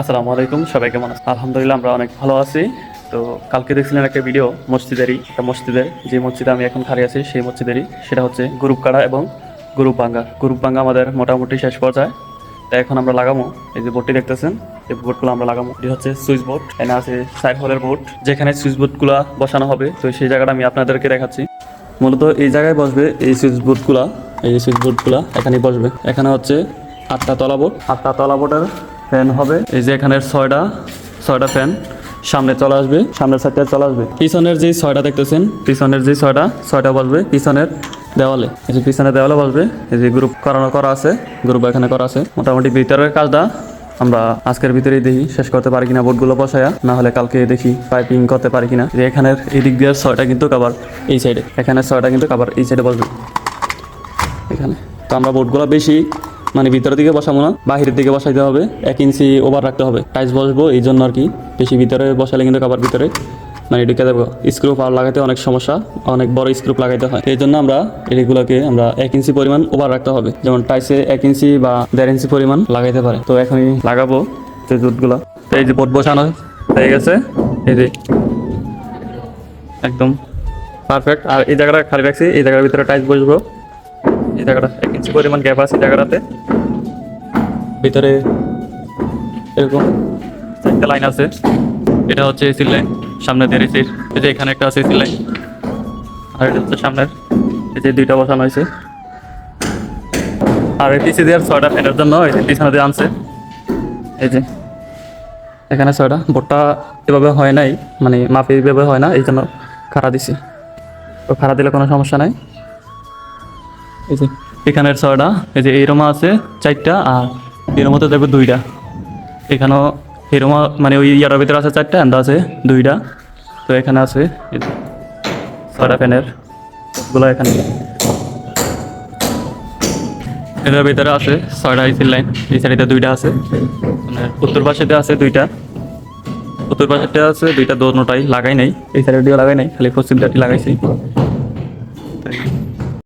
আসসালামু আলাইকুম, সবাই কেমন আছেন? আলহামদুলিল্লাহ আমরা অনেক ভালো আছি। তো কালকে দেখছিলেন একটা ভিডিও মসজিদেরই, একটা মসজিদের, যে মসজিদে আমি এখন খাড়ি আছি সেই মসজিদেরই, সেটা হচ্ছে গ্রুপ কাড়া এবং গ্রুপ ভাঙ্গা আমাদের মোটামুটি শেষ পর্যায়ে। তাই এখন আমরা লাগামো, এই যে বোর্ডটি দেখতেছেন, এই বোর্ডগুলো আমরা লাগামো। এটি হচ্ছে সুইচ বোর্ড, এখানে আছে সাইড হোলের বোর্ড, যেখানে সুইচ বোর্ডগুলো বসানো হবে। তো সেই জায়গাটা আমি আপনাদেরকে দেখাচ্ছি। মূলত এই জায়গায় বসবে এই সুইচ বোর্ডগুলো, এই সুইচ বোর্ডগুলো এখানেই বসবে। এখানে হচ্ছে 8টা তলা বোর্ড, 8টা তলা বোর্ডের ফ্যান হবে। এই যে এখানের ছয়টা ফ্যান সামনে চলে আসবে, সামনের সাইডটা চলে আসবে। পিছনের যে ছয়টা দেখতেছেন, পিছনের যে ছয়টা বসবে পিছনের দেওয়ালে। এই যে পিছনের দেওয়ালে বসবে। এই যে গ্রুপ করা আছে, গ্রুপ এখানে করা আছে। মোটামুটি ভিতরের কাজটা আমরা আজকের ভিতরেই দেখি শেষ করতে পারি কিনা বোর্ডগুলো বসায়া, না হলে কালকে দেখি পাইপিং করতে পারি কিনা। যে এখানের এই দিক দিয়ে ছয়টা কিন্তু কাবার এই সাইডে, এখানে ছয়টা কিন্তু কাবার এই সাইডে বসবে এখানে। তো আমরা বোর্ডগুলো বেশি মানে ভিতরের দিকে বসাবো না, বাহিরের দিকে বসাইতে হবে। 1 ইঞ্চি ওভার রাখতে হবে, টাইলস বসবো এই জন্য আর কি। বেশি ভিতরে বসালে কিন্তু কাবার ভিতরে মানে ঢুকে দেবো। স্ক্রু পাওয়ার লাগাতে অনেক সমস্যা, অনেক বড় স্ক্রু লাগাইতে হয়। এই জন্য আমরা এগুলোকে 1 ইঞ্চি পরিমাণ ওভার রাখতে হবে। যেমন টাইসে 1 ইঞ্চি বা 1.5 ইঞ্চি পরিমাণ লাগাইতে পারে। তো এখনই লাগাবো যে জুটগুলো। তো এই যে বোর্ড বসানো হয়ে গেছে, এই যে একদম পারফেক্ট। আর এই জায়গাটা খালি রাখছি, এই জায়গার ভিতরে টাইলস বসবো। এই জায়গাটা 1 ইঞ্চি পরিমাণ গ্যাপ আছে জায়গাটাতে। ভিতরে এরকম 4টা লাইন আছে। এটা হচ্ছে এসির লাইন, সামনে দিয়ে এসির। এই যে এখানে একটা আছে এসির লাইন, আর এটা হচ্ছে সামনের। এই যে 2টা বসানো হয়েছে। আর এই পিসি দিয়ে 6টা ফ্যানের জন্য এই যে পিছনে দিয়ে আনছে। এই যে এখানে 6টা। বোর্ডটা এভাবে হয় নাই, মানে মাপে এভাবে হয় না, এই জন্য খাড়া দিছি। তো খাড়া দিলে কোনো সমস্যা নাই। এই যে এখানের 6টা, এই যে এইরমা আছে 4টা, আর এর মধ্যে দেখবে 2টা। এখানেও এরমা মানে ওই ইয়াটার ভিতরে আছে 4টা, এন্ড আছে 2টা। তো এখানে আছে 6টা ফ্যানের গুলো। এখানে এটার ভিতরে আছে 6টা এসির লাইন। এই সাইডে 2টা আছে, মানে উত্তর পাশেতে আছে 2টা, উত্তর পাশেতে আছে 2টা, দোনোটাই লাগাই নাই। এই সাইডে দিয়েও লাগাই নাই, খালি পশ্চিম দিকটি লাগাইছি।